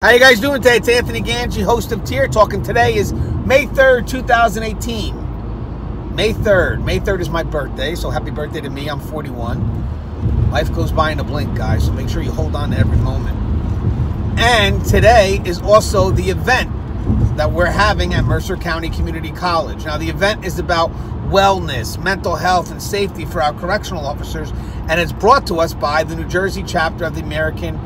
How you guys doing today? It's Anthony Ganji, host of Tier Talk, and today is May 3rd, 2018. May 3rd. May 3rd is my birthday, so happy birthday to me. I'm 41. Life goes by in a blink, guys, so make sure you hold on to every moment. And today is also the event that we're having at Mercer County Community College. Now, the event is about wellness, mental health, and safety for our correctional officers, and it's brought to us by the New Jersey chapter of the American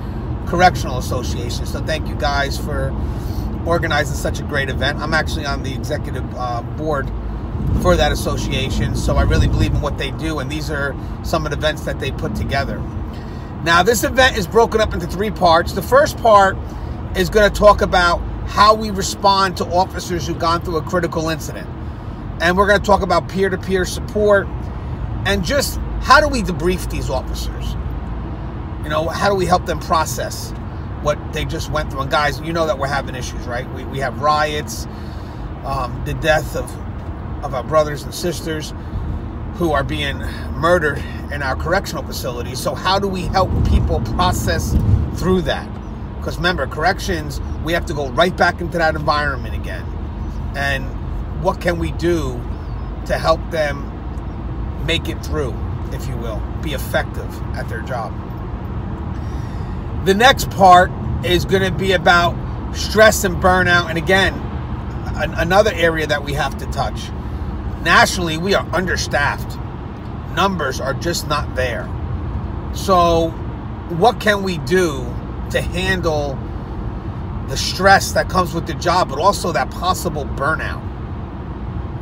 Correctional Association. So thank you guys for organizing such a great event. I'm actually on the executive board for that association, so I really believe in what they do, and these are some of the events that they put together. Now, this event is broken up into three parts. The first part is going to talk about how we respond to officers who've gone through a critical incident, and we're going to talk about peer-to-peer support and just how do we debrief these officers. You know, how do we help them process what they just went through? And guys, you know that we're having issues, right? We have riots, the death of our brothers and sisters who are being murdered in our correctional facilities. So how do we help people process through that? Because remember, corrections, we have to go right back into that environment again. And what can we do to help them make it through, if you will, be effective at their job? The next part is going to be about stress and burnout. And again, another area that we have to touch. Nationally, we are understaffed. Numbers are just not there. So what can we do to handle the stress that comes with the job, but also that possible burnout?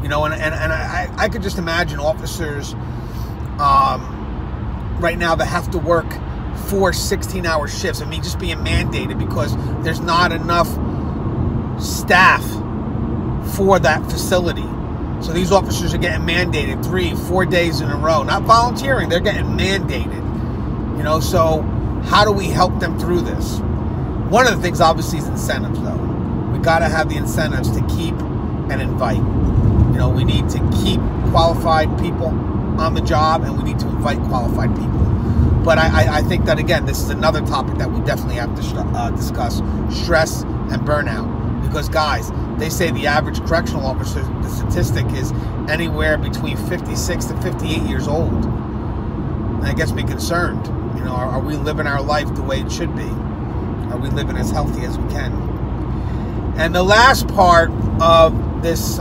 You know, and I could just imagine officers right now that have to work 4 16-hour shifts. I mean, just being mandated because there's not enough staff for that facility. So these officers are getting mandated 3-4 days in a row. Not volunteering, they're getting mandated. You know, so how do we help them through this? One of the things, obviously, is incentives, though. We got to have the incentives to keep and invite. You know, we need to keep qualified people on the job, and we need to invite qualified people. But I think that, again, this is another topic that we definitely have to discuss, stress and burnout. Because, guys, they say the average correctional officer, the statistic is anywhere between 56 to 58 years old. And that gets me concerned. You know, are we living our life the way it should be? Are we living as healthy as we can? And the last part of this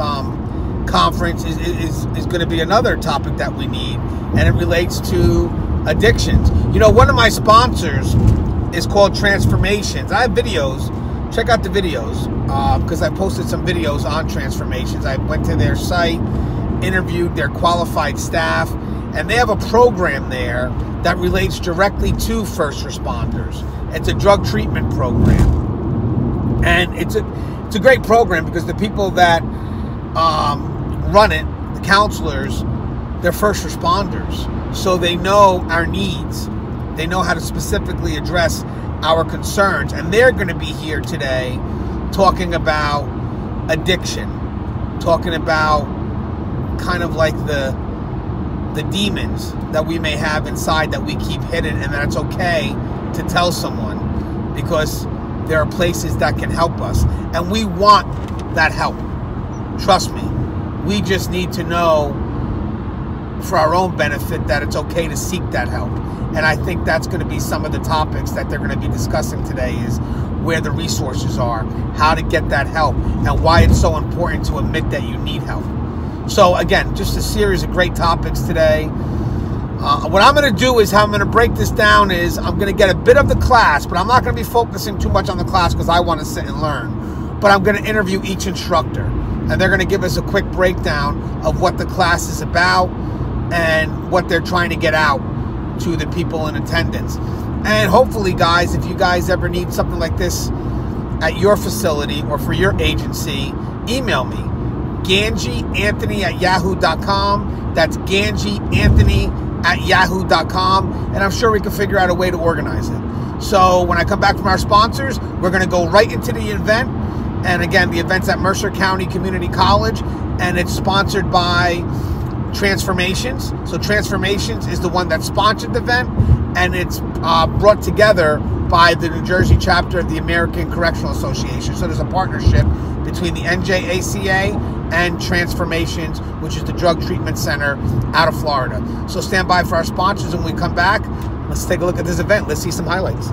conference is going to be another topic that we need, and it relates to addictions. You know, one of my sponsors is called Transformations. I have videos. Check out the videos because I posted some videos on Transformations. I went to their site, interviewed their qualified staff, and they have a program there that relates directly to first responders. It's a drug treatment program, and it's a great program because the people that run it, the counselors, they're first responders. So they know our needs. They know how to specifically address our concerns. And they're going to be here today talking about addiction, talking about kind of like the demons that we may have inside that we keep hidden, and that it's okay to tell someone because there are places that can help us. And we want that help. Trust me. We just need to know for our own benefit that it's okay to seek that help. And I think that's going to be some of the topics that they're going to be discussing today, is where the resources are, how to get that help, and why it's so important to admit that you need help. So again, just a series of great topics today. What I'm going to do is, how I'm going to break this down is, I'm going to get a bit of the class, but I'm not going to be focusing too much on the class because I want to sit and learn. But I'm going to interview each instructor, and they're going to give us a quick breakdown of what the class is about and what they're trying to get out to the people in attendance. And hopefully, guys, if you guys ever need something like this at your facility or for your agency, email me, GanjiAnthony@yahoo.com. That's GanjiAnthony@yahoo.com. And I'm sure we can figure out a way to organize it. So when I come back from our sponsors, we're going to go right into the event. And again, the event's at Mercer County Community College, and it's sponsored by Transformations. So Transformations is the one that sponsored the event, and it's brought together by the New Jersey chapter of the American Correctional Association. So there's a partnership between the NJACA and Transformations, which is the drug treatment center out of Florida. So stand by for our sponsors, and when we come back, let's take a look at this event. Let's see some highlights.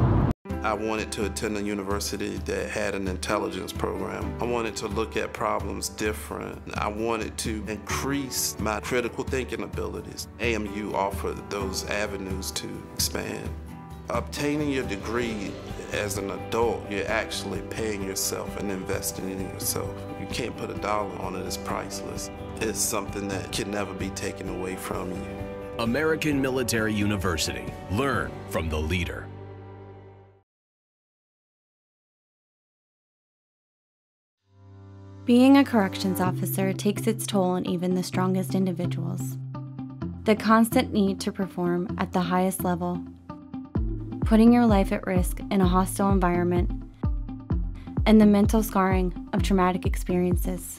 I wanted to attend a university that had an intelligence program. I wanted to look at problems different. I wanted to increase my critical thinking abilities. AMU offered those avenues to expand. Obtaining your degree as an adult, you're actually paying yourself and investing in yourself. You can't put a dollar on it, it's priceless. It's something that can never be taken away from you. American Military University. Learn from the leader. Being a corrections officer takes its toll on even the strongest individuals. The constant need to perform at the highest level, putting your life at risk in a hostile environment, and the mental scarring of traumatic experiences.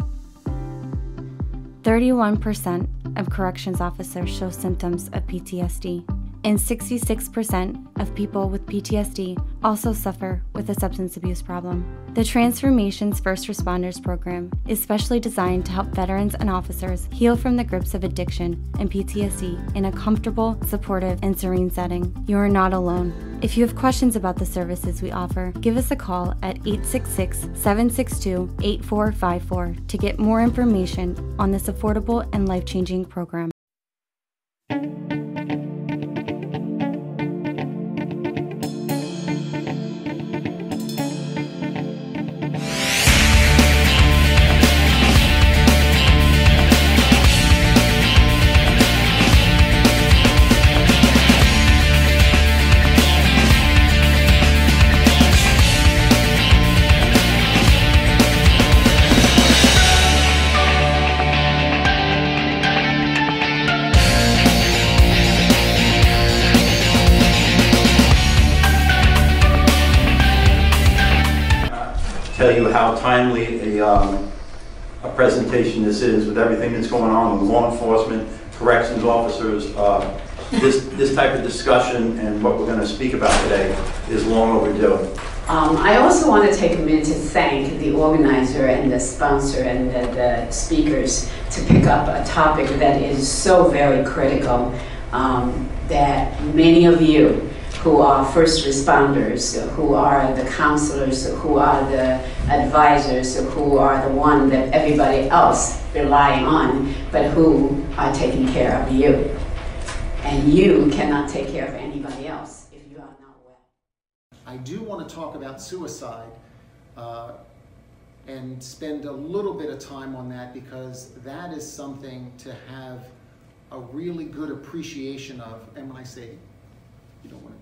31% of corrections officers show symptoms of PTSD, and 66% of people with PTSD also suffer with a substance abuse problem. The Transformations First Responders Program is specially designed to help veterans and officers heal from the grips of addiction and PTSD in a comfortable, supportive, and serene setting. You are not alone. If you have questions about the services we offer, give us a call at 866-762-8454 to get more information on this affordable and life-changing program. Tell you how timely a presentation this is with everything that's going on with law enforcement, corrections officers. This type of discussion and what we're going to speak about today is long overdue. I also want to take a minute to thank the organizer and the sponsor and the speakers to pick up a topic that is so very critical, that many of you who are first responders, who are the counselors, who are the advisors, who are the one that everybody else rely on, but who are taking care of you. And you cannot take care of anybody else if you are not well. I do want to talk about suicide and spend a little bit of time on that, because that is something to have a really good appreciation of. And when I say you don't want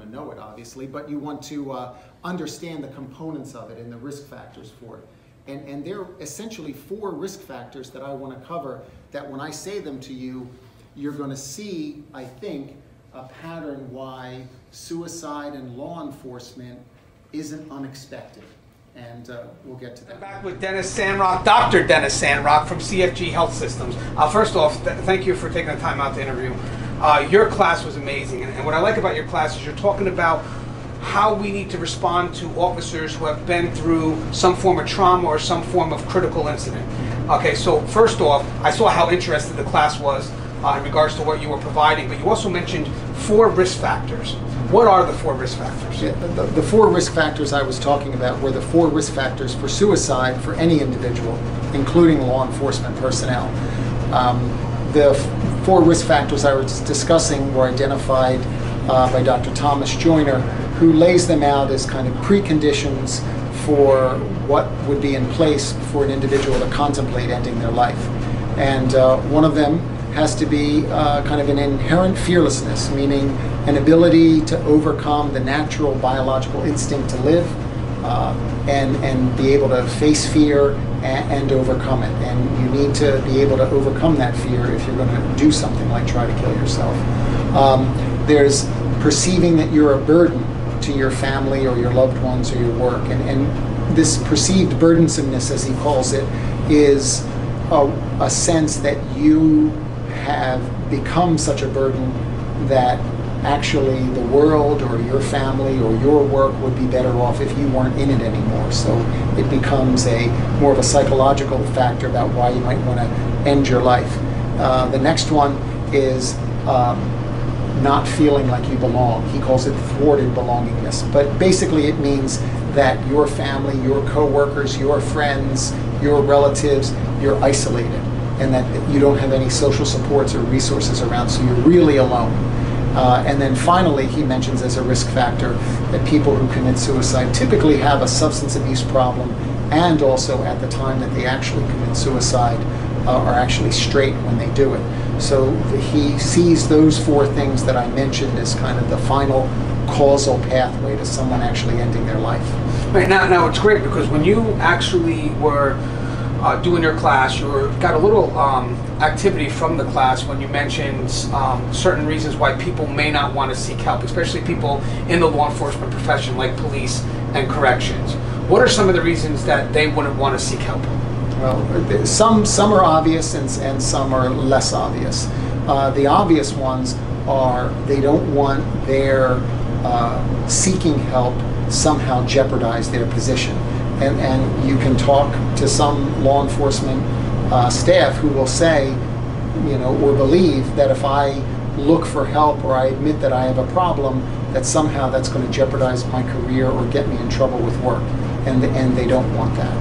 to know it, obviously, but you want to understand the components of it and the risk factors for it. And there are essentially 4 risk factors that I want to cover, that when I say them to you, you're going to see, I think, a pattern why suicide in law enforcement isn't unexpected. And we'll get to that. I'm back with Dennis Sandrock, Dr. Dennis Sandrock from CFG Health Systems. First off, thank you for taking the time out to interview. Your class was amazing, and what I like about your class is you're talking about how we need to respond to officers who have been through some form of trauma or some form of critical incident. Okay, so first off, I saw how interested the class was in regards to what you were providing, but you also mentioned 4 risk factors. What are the 4 risk factors? Yeah, the 4 risk factors I was talking about were the 4 risk factors for suicide for any individual, including law enforcement personnel. The 4 risk factors I was discussing were identified by Dr. Thomas Joyner, who lays them out as kind of preconditions for what would be in place for an individual to contemplate ending their life. And one of them has to be kind of an inherent fearlessness, meaning an ability to overcome the natural biological instinct to live and be able to face fear and overcome it. And you need to be able to overcome that fear if you're going to do something like try to kill yourself. There's perceiving that you're a burden to your family or your loved ones or your work. And this perceived burdensomeness, as he calls it, is a sense that you have become such a burden that actually the world or your family or your work would be better off if you weren't in it anymore. So it becomes more of a psychological factor about why you might want to end your life. The next one is not feeling like you belong. He calls it thwarted belongingness. But basically it means that your family, your coworkers, your friends, your relatives, you're isolated, and that you don't have any social supports or resources around, so you're really alone. And then finally, he mentions as a risk factor that people who commit suicide typically have a substance abuse problem, and also at the time that they actually commit suicide are actually straight when they do it. So he sees those four things that I mentioned as kind of the final causal pathway to someone actually ending their life. Right, now it's great because when you actually were doing your class, you got a little activity from the class when you mentioned certain reasons why people may not want to seek help, especially people in the law enforcement profession like police and corrections. What are some of the reasons that they wouldn't want to seek help? Well, some are obvious and some are less obvious. The obvious ones are they don't want their seeking help somehow jeopardize their position. And you can talk to some law enforcement staff who will say, you know, or believe that if I look for help or I admit that I have a problem, that somehow that's going to jeopardize my career or get me in trouble with work. And they don't want that.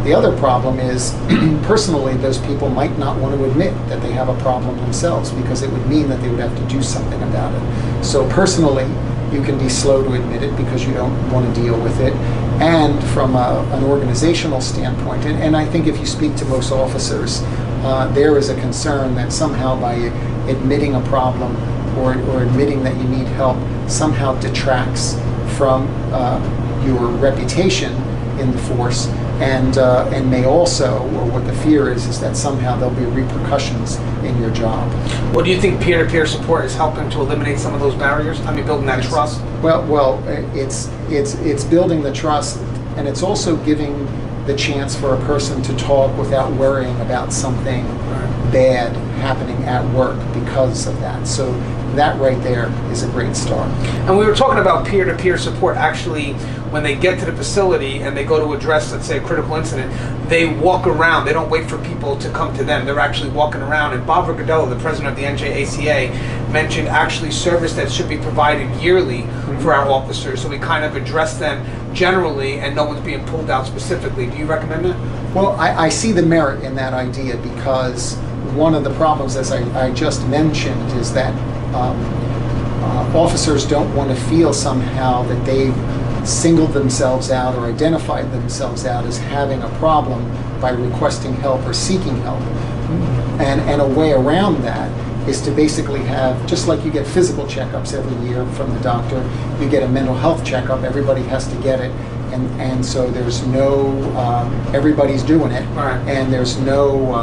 The other problem is, personally, those people might not want to admit that they have a problem themselves, because it would mean that they would have to do something about it. So personally, you can be slow to admit it because you don't want to deal with it. And from an organizational standpoint, and I think if you speak to most officers, there is a concern that somehow by admitting a problem or admitting that you need help somehow detracts from your reputation in the force, and may also, or what the fear is that somehow there'll be repercussions in your job. Well, do you think peer-to-peer support is helping to eliminate some of those barriers? I mean, building that trust? Well, it's building the trust, and it's also giving the chance for a person to talk without worrying about something bad happening at work because of that. So that right there is a great start. And we were talking about peer-to-peer support. Actually, when they get to the facility and they go to address, let's say, a critical incident, they walk around. They don't wait for people to come to them. They're actually walking around. And Bob Riccatello, the president of the NJACA, mentioned actually service that should be provided yearly for our officers. So we kind of address them generally, and no one's being pulled out specifically. Do you recommend that? Well, I see the merit in that idea, because one of the problems, as I just mentioned, is that officers don't want to feel somehow that they've singled themselves out or identified themselves out as having a problem by requesting help or seeking help. And a way around that is to basically have, just like you get physical checkups every year from the doctor, you get a mental health checkup, everybody has to get it. And so there's no, everybody's doing it, and there's no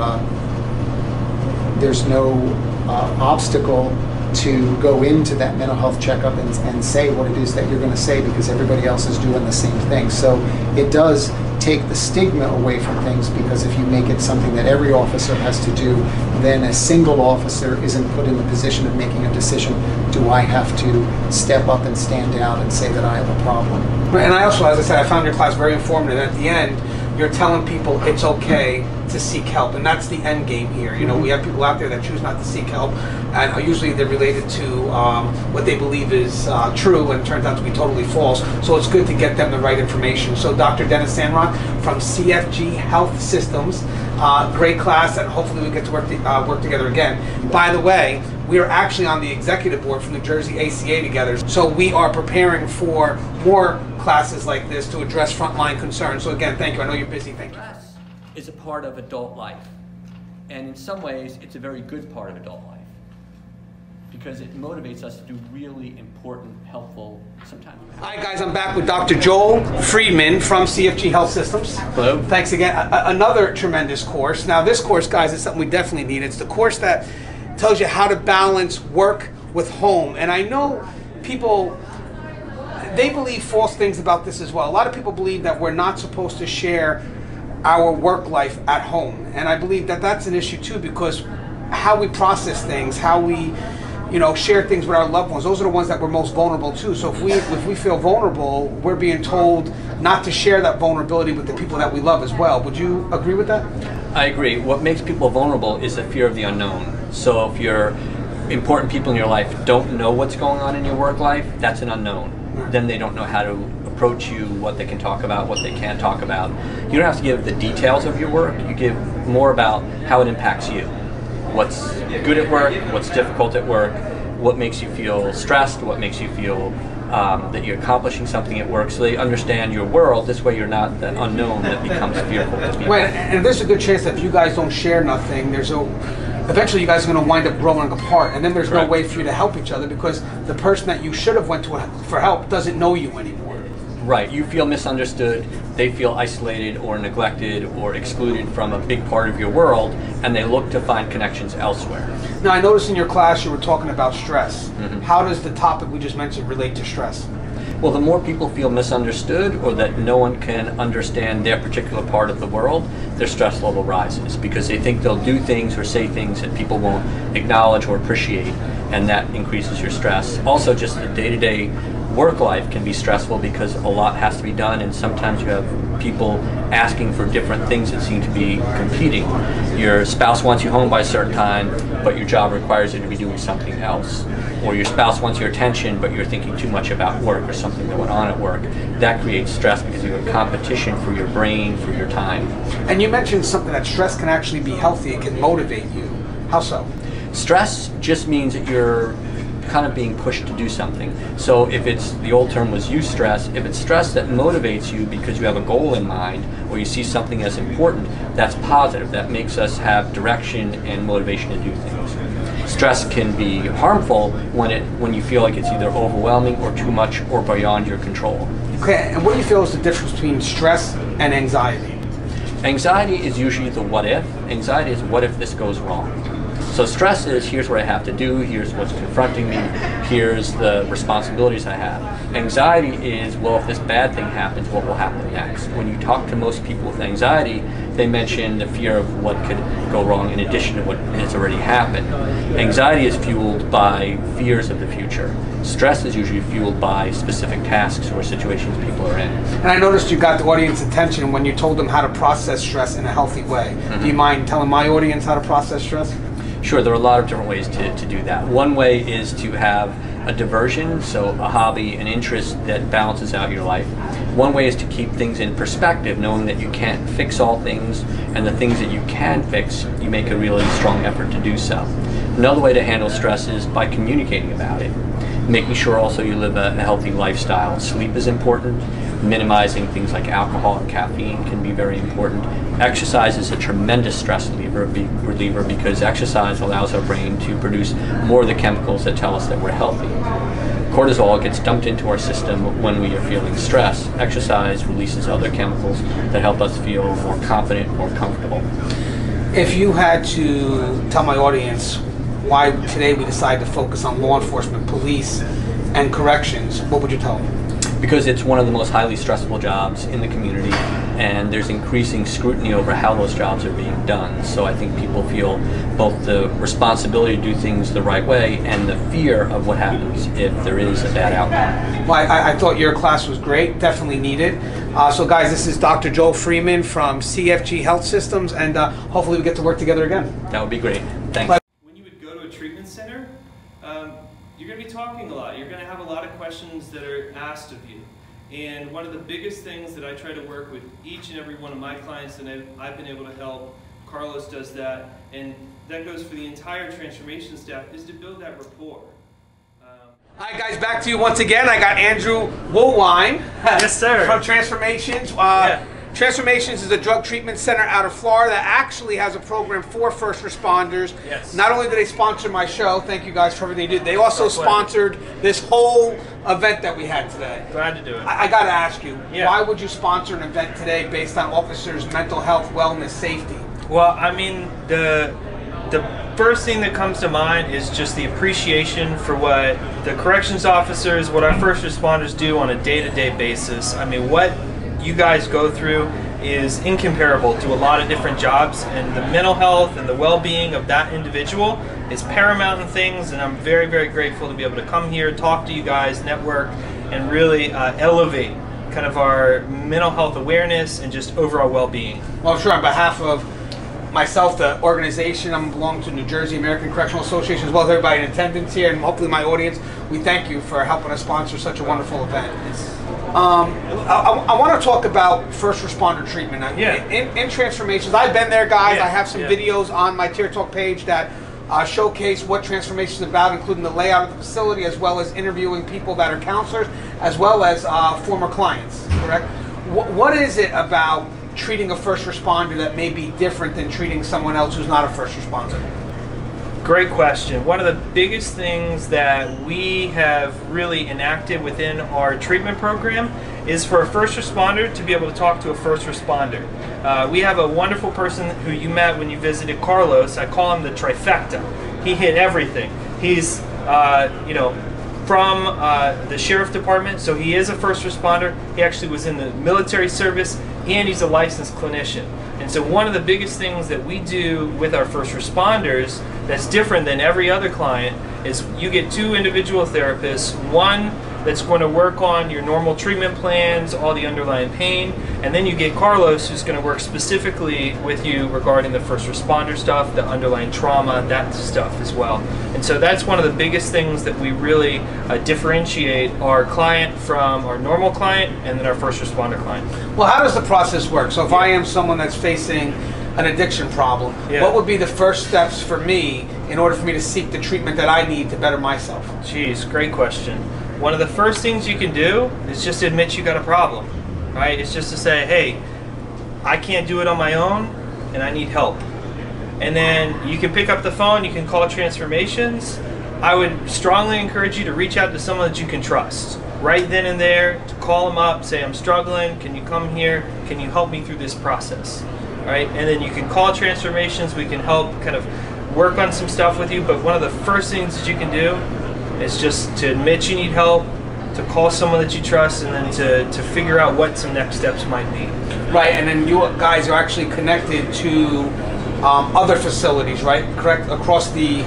obstacle to go into that mental health checkup and say what it is that you're going to say, because everybody else is doing the same thing. So it does take the stigma away from things, because if you make it something that every officer has to do, then a single officer isn't put in the position of making a decision. Do I have to step up and stand out and say that I have a problem? And I also, as I said, I found your class very informative. At the end, you're telling people it's okay to seek help, and that's the end game here. You know, we have people out there that choose not to seek help, and usually they're related to what they believe is true, and it turns out to be totally false. So it's good to get them the right information. So Dr. Dennis Sandrock from CFG Health Systems, great class, and hopefully we get to work together again. By the way, we are actually on the executive board for New Jersey ACA together, so we are preparing for more classes like this to address frontline concerns. So again, thank you. I know you're busy. Thank you. Class is a part of adult life, and in some ways it's a very good part of adult life, because it motivates us to do really important, helpful, sometimes. Hi guys, I'm back with Dr. Joel Friedman from CFG Health Systems. Hello. Thanks again. Another tremendous course. Now this course, guys, is something we definitely need. It's the course that tells you how to balance work with home. And I know people, they believe false things about this as well. A lot of people believe that we're not supposed to share our work life at home. And I believe that that's an issue too, because how we process things, how we you know, share things with our loved ones. Those are the ones that we're most vulnerable to. So if we feel vulnerable, we're being told not to share that vulnerability with the people that we love as well. Would you agree with that? I agree. What makes people vulnerable is the fear of the unknown. So if your important people in your life don't know what's going on in your work life, that's an unknown. Then they don't know how to approach you, what they can talk about, what they can't talk about. You don't have to give the details of your work. You give more about how it impacts you. What's good at work, what's difficult at work, what makes you feel stressed, what makes you feel that you're accomplishing something at work, so they understand your world. This way you're not the unknown that becomes fearful to people. Right, and there's a good chance that if you guys don't share nothing, eventually you guys are going to wind up growing apart, and then there's no way for you to help each other because the person that you should have went to for help doesn't know you anymore. Right, you feel misunderstood, they feel isolated or neglected or excluded from a big part of your world, and they look to find connections elsewhere. Now, I noticed in your class you were talking about stress. How does the topic we just mentioned relate to stress? Well, the more people feel misunderstood or that no one can understand their particular part of the world, their stress level rises because they think they'll do things or say things that people won't acknowledge or appreciate, and that increases your stress. Also, just the day-to-day work life can be stressful because a lot has to be done, and sometimes you have people asking for different things that seem to be competing. Your spouse wants you home by a certain time, but your job requires you to be doing something else. Or your spouse wants your attention, but you're thinking too much about work or something that went on at work. That creates stress because you have competition for your brain, for your time. And you mentioned something that stress can actually be healthy. It can motivate you. How so? Stress just means that you're kind of being pushed to do something. So if it's, the old term was eustress, if it's stress that motivates you because you have a goal in mind or you see something as important, that's positive. That makes us have direction and motivation to do things. Stress can be harmful when you feel like it's either overwhelming or too much or beyond your control. Okay, and what do you feel is the difference between stress and anxiety? Anxiety is usually the what if. Anxiety is what if this goes wrong. So stress is, here's what I have to do, here's what's confronting me, here's the responsibilities I have. Anxiety is, well, if this bad thing happens, what will happen next? When you talk to most people with anxiety, they mention the fear of what could go wrong in addition to what has already happened. Anxiety is fueled by fears of the future. Stress is usually fueled by specific tasks or situations people are in. And I noticed you got the audience attention when you told them how to process stress in a healthy way. Do you mind telling my audience how to process stress? Sure, there are a lot of different ways to do that. One way is to have a diversion, so a hobby, an interest that balances out your life. One way is to keep things in perspective, knowing that you can't fix all things, and the things that you can fix, you make a really strong effort to do so. Another way to handle stress is by communicating about it. Making sure also you live a healthy lifestyle. Sleep is important. Minimizing things like alcohol and caffeine can be very important. Exercise is a tremendous stress reliever because exercise allows our brain to produce more of the chemicals that tell us that we're healthy. Cortisol gets dumped into our system when we are feeling stress. Exercise releases other chemicals that help us feel more confident, more comfortable. If you had to tell my audience why today we decided to focus on law enforcement, police, and corrections, what would you tell them? Because it's one of the most highly stressful jobs in the community, and there's increasing scrutiny over how those jobs are being done. So I think people feel both the responsibility to do things the right way and the fear of what happens if there is a bad outcome. Well, I thought your class was great, definitely needed. So guys, this is Dr. Joel Freeman from CFG Health Systems, and hopefully we get to work together again. That would be great. Thanks. When you would go to a treatment center, you're going to be talking a lot. You're going to have a lot of questions that are asked of you. And one of the biggest things that I try to work with each and every one of my clients that I've been able to help, Carlos does that, and that goes for the entire transformation staff, is to build that rapport. All right, guys, back to you once again. I got Andrew Woolwine. Yes, sir. From Transformations. Transformations is a drug treatment center out of Florida that actually has a program for first responders. Yes. Not only do they sponsor my show, thank you guys for everything you did, they also sponsored this whole event that we had today. Glad to do it. I got to ask you, why would you sponsor an event today based on officers' mental health, wellness, safety? Well, I mean, the first thing that comes to mind is just the appreciation for what the corrections officers, what our first responders do on a day-to-day basis. I mean, what you guys go through is incomparable to a lot of different jobs, and the mental health and the well-being of that individual is paramount in things, and I'm very, very grateful to be able to come here, talk to you guys, network, and really elevate kind of our mental health awareness and just overall well-being. Well, sure, on behalf of myself, the organization, I belong to New Jersey American Correctional Association, as well as everybody in attendance here, and hopefully my audience, we thank you for helping us sponsor such a wonderful event. I want to talk about first responder treatment. In Transformations, I've been there, guys. I have some videos on my Tier Talk page that showcase what Transformations is about, including the layout of the facility, as well as interviewing people that are counselors, as well as former clients, correct? What is it about treating a first responder that may be different than treating someone else who's not a first responder? Great question. One of the biggest things that we have really enacted within our treatment program is for a first responder to be able to talk to a first responder. We have a wonderful person who you met when you visited Carlos. I call him the trifecta. He hit everything. He's, from the sheriff department, so he is a first responder. He actually was in the military service, and he's a licensed clinician. And so one of the biggest things that we do with our first responders that's different than every other client is you get 2 individual therapists, one that's going to work on your normal treatment plans, all the underlying pain, and then you get Carlos, who's going to work specifically with you regarding the first responder stuff, the underlying trauma, that stuff as well. And so that's one of the biggest things that we really differentiate our client from our normal client and then our first responder client. Well, how does the process work? So if I am someone that's facing an addiction problem, what would be the first steps for me in order for me to seek the treatment that I need to better myself? Jeez, great question. One of the first things you can do is just admit you got a problem, right? It's just to say, hey, I can't do it on my own and I need help. And then you can pick up the phone, you can call Transformations. I would strongly encourage you to reach out to someone that you can trust. Right then and there, to call them up, say, I'm struggling, can you come here? Can you help me through this process? Right? And then you can call Transformations, we can help kind of work on some stuff with you, but one of the first things that you can do is just to admit you need help, to call someone that you trust, and then to figure out what some next steps might be. Right, and then you guys are actually connected to other facilities, right? Correct, across the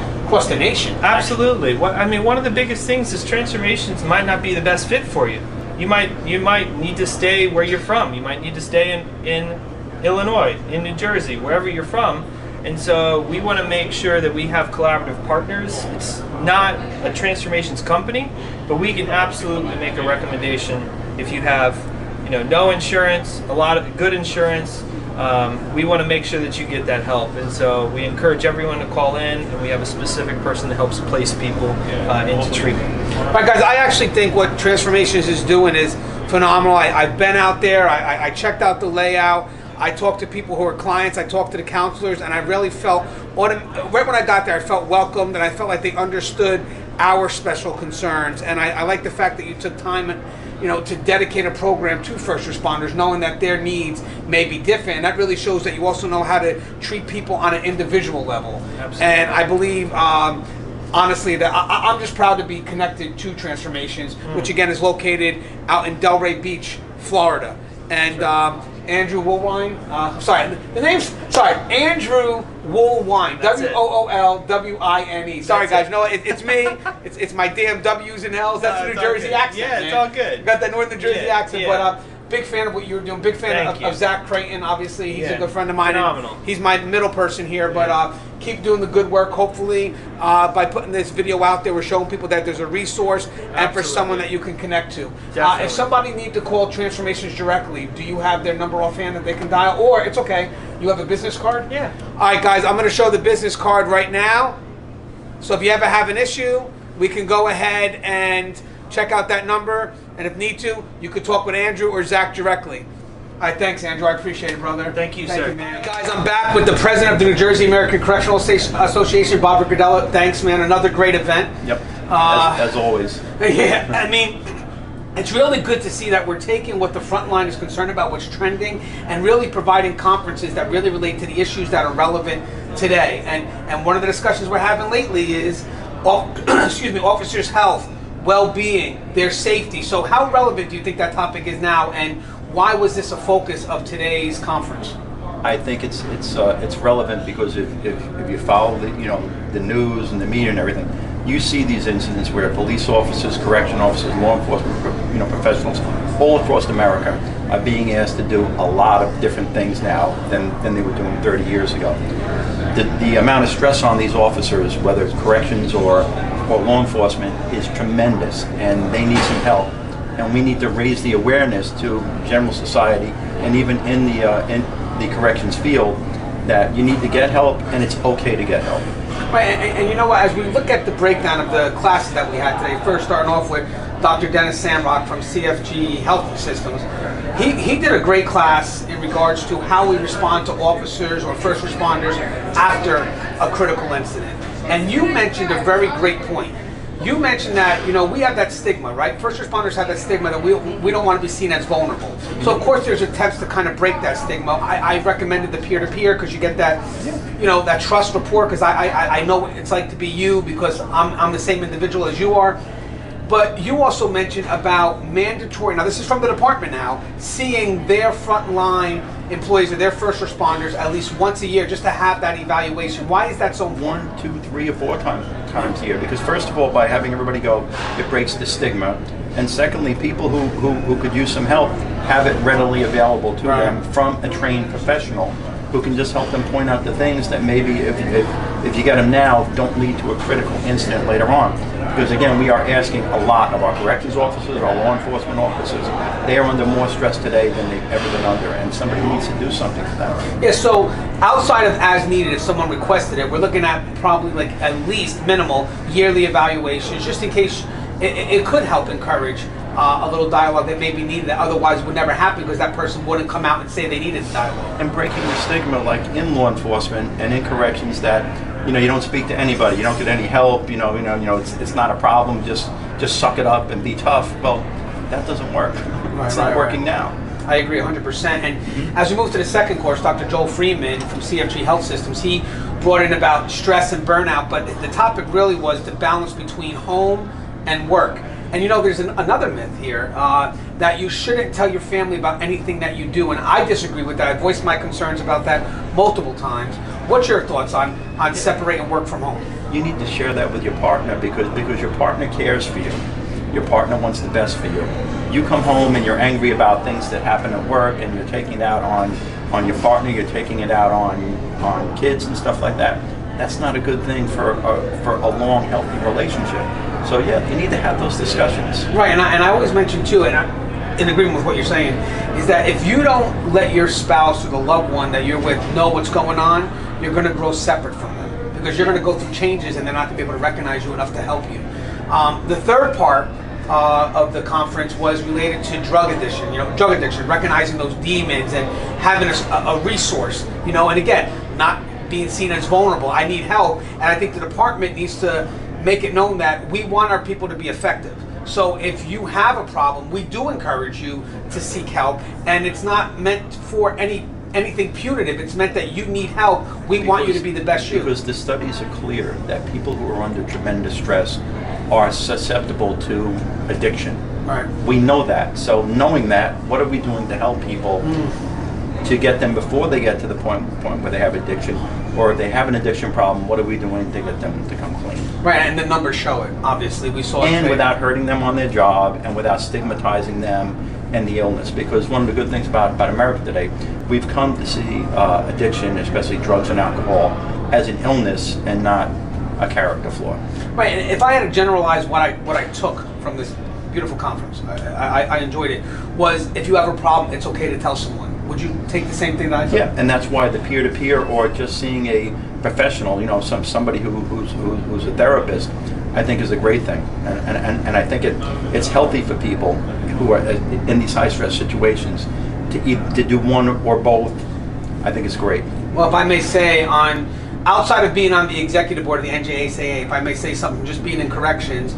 nation. Absolutely. One of the biggest things is Transformations might not be the best fit for you. You might need to stay where you're from. You might need to stay in Illinois, in New Jersey, wherever you're from. And so we want to make sure that we have collaborative partners. It's not a Transformations company, but we can absolutely make a recommendation if you have, no insurance, a lot of good insurance. We want to make sure that you get that help. And so we encourage everyone to call in, and we have a specific person that helps place people into treatment. All right, guys, I actually think what Transformations is doing is phenomenal. I've been out there, I checked out the layout. I talked to people who are clients, I talked to the counselors, and I really felt, right when I got there, I felt welcomed, and I felt like they understood our special concerns. And I like the fact that you took time, to dedicate a program to first responders, knowing that their needs may be different. And that really shows that you also know how to treat people on an individual level. Absolutely. And I believe, honestly, that I'm just proud to be connected to Transformations, which again is located out in Delray Beach, Florida. And Andrew Woolwine, Andrew Woolwine, W-O-O-L-W-I-N-E. Sorry guys, it's me, it's my damn W's and L's, that's the New Jersey accent. Yeah, man. It's all good. Got that Northern Jersey accent, but big fan of what you were doing, big fan of Zach Creighton, obviously, he's a good friend of mine. Phenomenal. He's my middle person here, but keep doing the good work. Hopefully, by putting this video out there, we're showing people that there's a resource and for someone that you can connect to. If somebody needs to call Transformations directly, do you have their number offhand that they can dial? Or it's okay, you have a business card? Yeah. All right, guys, I'm going to show the business card right now. So if you ever have an issue, we can go ahead and check out that number. And if need to, you could talk with Andrew or Zach directly. All right, thanks, Andrew. I appreciate it, brother. Thank you, sir. Man. Guys, I'm back with the president of the New Jersey American Correctional Association, Bob Riccardello. Thanks, man. Another great event. Yep, as always. Yeah, I mean, it's really good to see that we're taking what the frontline is concerned about, what's trending, and really providing conferences that really relate to the issues that are relevant today. And one of the discussions we're having lately is, officers' health, well-being, their safety. So how relevant do you think that topic is now, and why was this a focus of today's conference? I think it's relevant because if you follow the news and the media and everything, you see these incidents where police officers, correction officers, law enforcement professionals all across America are being asked to do a lot of different things now than they were doing 30 years ago. The amount of stress on these officers, whether it's corrections or law enforcement, is tremendous, and they need some help. And we need to raise the awareness to general society and even in the corrections field that you need to get help, and it's okay to get help. Right, and you know what, as we look at the breakdown of the classes that we had today, first starting off with Dr. Dennis Samrock from CFG Health Systems, he did a great class in regards to how we respond to officers or first responders after a critical incident. And you mentioned a very great point. You mentioned that, we have that stigma, right? First responders have that stigma that we don't want to be seen as vulnerable. So of course there's attempts to kind of break that stigma. I recommended the peer-to-peer because you get that, that trust rapport, because I know what it's like to be you because I'm the same individual as you are. But you also mentioned about mandatory, now this is from the department now, seeing their frontline employees or their first responders at least once a year just to have that evaluation. Why is that so important? 1, 2, 3, or 4 times a year. Because first of all, by having everybody go, it breaks the stigma. And secondly, people who could use some help have it readily available to them from a trained professional who can just help them point out the things that maybe if you get them now, don't lead to a critical incident later on. Because again, we are asking a lot of our corrections officers, our law enforcement officers. They are under more stress today than they've ever been under, and somebody needs to do something for them. Yeah, so outside of as needed, if someone requested it, we're looking at probably like at least minimal yearly evaluations, just in case it could help encourage a little dialogue that may be needed that otherwise would never happen because that person wouldn't come out and say they needed dialogue. And breaking the stigma, like in law enforcement and in corrections, that you don't speak to anybody, you don't get any help, it's not a problem, just suck it up and be tough. Well, that doesn't work. It's not working now. I agree 100%. And as we move to the second course, Dr. Joel Freeman from CFG Health Systems, he brought in about stress and burnout, but the topic really was the balance between home and work. And there's another myth here that you shouldn't tell your family about anything that you do, and I disagree with that. I voiced my concerns about that multiple times. What's your thoughts on separating work from home? You need to share that with your partner because your partner cares for you. Your partner wants the best for you. You come home and you're angry about things that happen at work, and you're taking it out on your partner, you're taking it out on kids and stuff like that. That's not a good thing for a long, healthy relationship. So yeah, you need to have those discussions. Right, and I always mention too, and in agreement with what you're saying, is that if you don't let your spouse or the loved one that you're with know what's going on, you're going to grow separate from them because you're going to go through changes and they're not going to be able to recognize you enough to help you. The third part of the conference was related to drug addiction, recognizing those demons and having a resource, and again, not being seen as vulnerable. I need help, and I think the department needs to make it known that we want our people to be effective. So if you have a problem, we do encourage you to seek help, and it's not meant for anything punitive. It's meant that you need help. We want you to be the best you. Because the studies are clear that people who are under tremendous stress are susceptible to addiction. Right. We know that. So knowing that, what are we doing to help people to get them before they get to the point where they have addiction, or if they have an addiction problem, what are we doing to get them to come clean? Right, and the numbers show it. Obviously, we saw it. And without hurting them on their job, and without stigmatizing them and the illness. Because one of the good things about America today, we've come to see addiction, especially drugs and alcohol, as an illness and not a character flaw. Right, and if I had to generalize what I took from this beautiful conference, I enjoyed it, was if you have a problem, it's okay to tell someone. Would you take the same thing that I took? Yeah, and that's why the peer-to-peer or just seeing a professional, somebody who's a therapist, I think is a great thing. And I think it's healthy for people who are in these high-stress situations to do one or both. I think it's great. Well, if I may say, outside of being on the executive board of the NJACA, if I may say something, just being in corrections,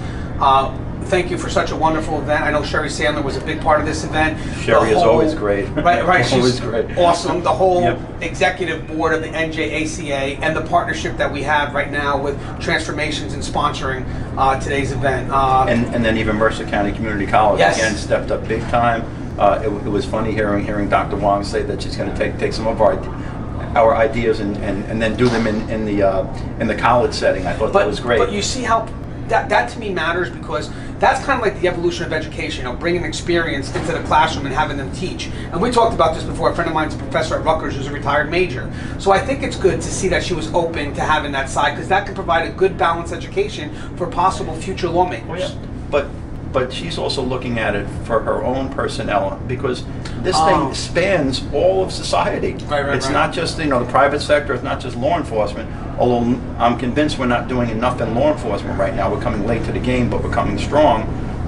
thank you for such a wonderful event. I know Sherry Sandler was a big part of this event. Sherry is always great. Right. She's always great. Awesome. The whole executive board of the NJACA and the partnership that we have right now with Transformations and sponsoring today's event. And then even Mercer County Community College again stepped up big time it was funny hearing Dr. Wong say that she's going to take some of our ideas and then do them in the college setting. I thought that was great. But you see how that to me matters, because that's kind of like the evolution of education, bringing experience into the classroom and having them teach. And we talked about this before. A friend of mine's a professor at Rutgers who's a retired major. So I think it's good to see that she was open to having that side, because that can provide a good balanced education for possible future lawmakers. Oh, yeah. But she's also looking at it for her own personnel, because this thing spans all of society. It's not just the private sector. It's not just law enforcement. Although I'm convinced we're not doing enough in law enforcement right now. We're coming late to the game, but we're coming strong.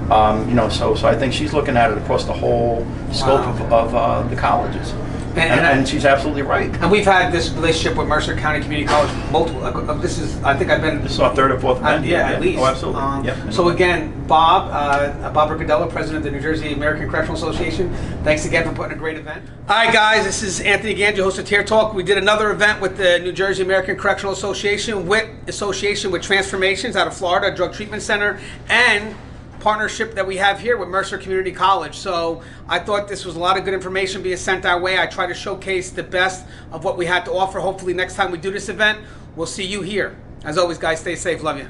So I think she's looking at it across the whole scope of the colleges. And she's absolutely right. And we've had this relationship with Mercer County Community College multiple. I think I've been. This is our third or fourth event. Yeah, at least. Oh, absolutely. Yep. So again, Bob Riccatello, president of the New Jersey American Correctional Association. Thanks again for putting a great event. All right, guys, this is Anthony Ganji, host of Tier Talk. We did another event with the New Jersey American Correctional Association, with Transformations out of Florida Drug Treatment Center, and partnership that we have here with Mercer Community College. So I thought this was a lot of good information being sent our way. I try to showcase the best of what we had to offer. Hopefully next time we do this event, we'll see you here. As always, guys, stay safe. Love you.